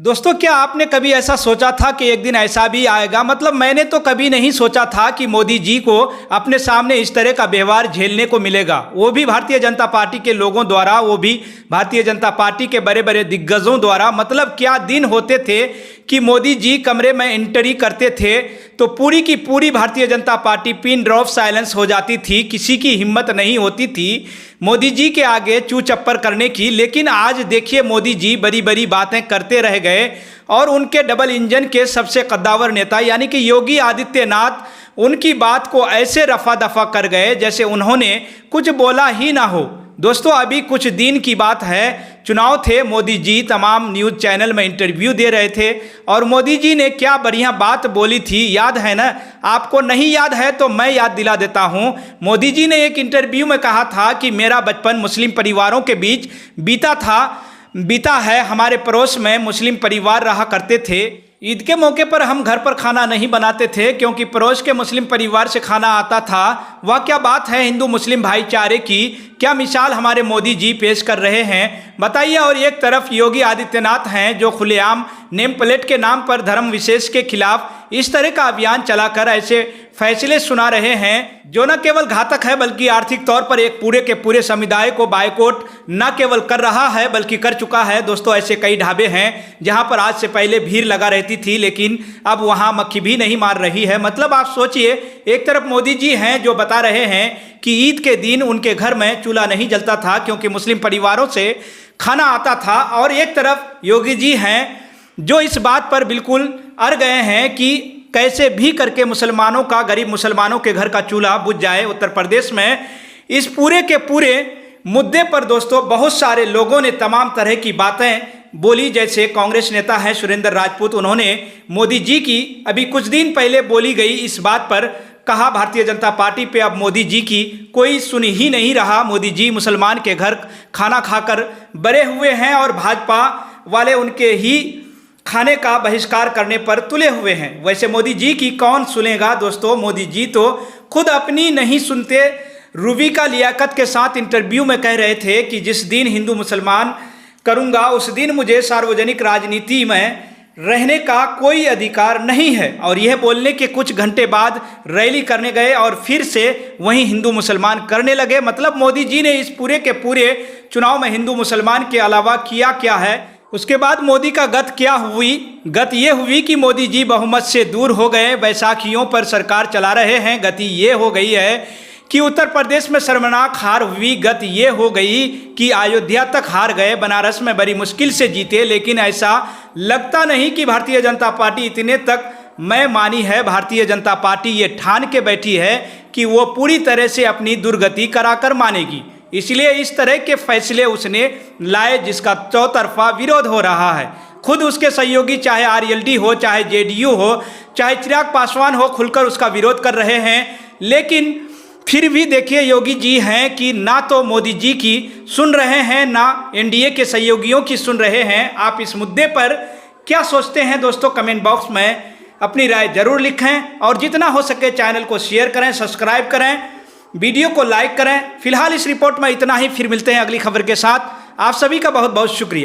दोस्तों, क्या आपने कभी ऐसा सोचा था कि एक दिन ऐसा भी आएगा? मतलब मैंने तो कभी नहीं सोचा था कि मोदी जी को अपने सामने इस तरह का व्यवहार झेलने को मिलेगा, वो भी भारतीय जनता पार्टी के लोगों द्वारा, वो भी भारतीय जनता पार्टी के बड़े बड़े दिग्गजों द्वारा। मतलब क्या दिन होते थे कि मोदी जी कमरे में एंट्री करते थे तो पूरी की पूरी Bharatiya Janata party pin drop silence हो जाती थी। किसी की हिम्मत नहीं होती थी मोदी जी के आगे चू चप्पर करने की। लेकिन आज देखिए, मोदी जी बड़ी बड़ी बातें करते रह गए और उनके डबल इंजन के सबसे कद्दावर नेता यानी कि योगी आदित्यनाथ उनकी बात को ऐसे रफा दफा कर गए जैसे उन्होंने कुछ बोला ही ना हो। दोस्तों, अभी कुछ दिन की बात है, चुनाव थे, मोदी जी तमाम न्यूज़ चैनल में इंटरव्यू दे रहे थे और मोदी जी ने क्या बढ़िया बात बोली थी, याद है ना? आपको नहीं याद है तो मैं याद दिला देता हूं। मोदी जी ने एक इंटरव्यू में कहा था कि मेरा बचपन मुस्लिम परिवारों के बीच बीता है। हमारे पड़ोस में मुस्लिम परिवार रहा करते थे। ईद के मौके पर हम घर पर खाना नहीं बनाते थे क्योंकि पड़ोस के मुस्लिम परिवार से खाना आता था। वह क्या बात है हिंदू मुस्लिम भाईचारे की, क्या मिसाल हमारे मोदी जी पेश कर रहे हैं, बताइए। और एक तरफ योगी आदित्यनाथ हैं जो खुलेआम नेम प्लेट के नाम पर धर्म विशेष के खिलाफ इस तरह का अभियान चलाकर ऐसे फैसले सुना रहे हैं जो न केवल घातक है बल्कि आर्थिक तौर पर एक पूरे के पूरे समुदाय को बायकॉट न केवल कर रहा है बल्कि कर चुका है। दोस्तों, ऐसे कई ढाबे हैं जहां पर आज से पहले भीड़ लगा रहती थी लेकिन अब वहां मक्खी भी नहीं मार रही है। मतलब आप सोचिए, एक तरफ मोदी जी हैं जो बता रहे हैं कि ईद के दिन उनके घर में चूल्हा नहीं जलता था क्योंकि मुस्लिम परिवारों से खाना आता था, और एक तरफ योगी जी हैं जो इस बात पर बिल्कुल अड़ गए हैं कि कैसे भी करके मुसलमानों का, गरीब मुसलमानों के घर का चूल्हा बुझ जाए। उत्तर प्रदेश में इस पूरे के पूरे मुद्दे पर दोस्तों बहुत सारे लोगों ने तमाम तरह की बातें बोली। जैसे कांग्रेस नेता हैं सुरेंद्र राजपूत, उन्होंने मोदी जी की अभी कुछ दिन पहले बोली गई इस बात पर कहा, भारतीय जनता पार्टी पे अब मोदी जी की कोई सुन ही नहीं रहा। मोदी जी मुसलमान के घर खाना खाकर बड़े हुए हैं और भाजपा वाले उनके ही खाने का बहिष्कार करने पर तुले हुए हैं। वैसे मोदी जी की कौन सुनेगा दोस्तों? मोदी जी तो खुद अपनी नहीं सुनते। रूबी का लियाकत के साथ इंटरव्यू में कह रहे थे कि जिस दिन हिंदू मुसलमान करूंगा उस दिन मुझे सार्वजनिक राजनीति में रहने का कोई अधिकार नहीं है। और यह बोलने के कुछ घंटे बाद रैली करने गए और फिर से वहीं हिंदू मुसलमान करने लगे। मतलब मोदी जी ने इस पूरे के पूरे चुनाव में हिंदू मुसलमान के अलावा किया क्या है? उसके बाद मोदी का गत क्या हुई? गत ये हुई कि मोदी जी बहुमत से दूर हो गए, बैसाखियों पर सरकार चला रहे हैं। गति ये हो गई है कि उत्तर प्रदेश में शर्मनाक हार हुई। गत ये हो गई कि अयोध्या तक हार गए, बनारस में बड़ी मुश्किल से जीते। लेकिन ऐसा लगता नहीं कि भारतीय जनता पार्टी इतने तक मैं मानी है। भारतीय जनता पार्टी ये ठान के बैठी है कि वो पूरी तरह से अपनी दुर्गति कराकर मानेगी। इसलिए इस तरह के फैसले उसने लाए जिसका चौतरफा विरोध हो रहा है। खुद उसके सहयोगी चाहे आरएलडी हो, चाहे जेडीयू हो, चाहे चिराग पासवान हो, खुलकर उसका विरोध कर रहे हैं। लेकिन फिर भी देखिए, योगी जी हैं कि ना तो मोदी जी की सुन रहे हैं ना एनडीए के सहयोगियों की सुन रहे हैं। आप इस मुद्दे पर क्या सोचते हैं दोस्तों? कमेंट बॉक्स में अपनी राय जरूर लिखें और जितना हो सके चैनल को शेयर करें, सब्सक्राइब करें, वीडियो को लाइक करें। फिलहाल इस रिपोर्ट में इतना ही, फिर मिलते हैं अगली खबर के साथ। आप सभी का बहुत बहुत शुक्रिया।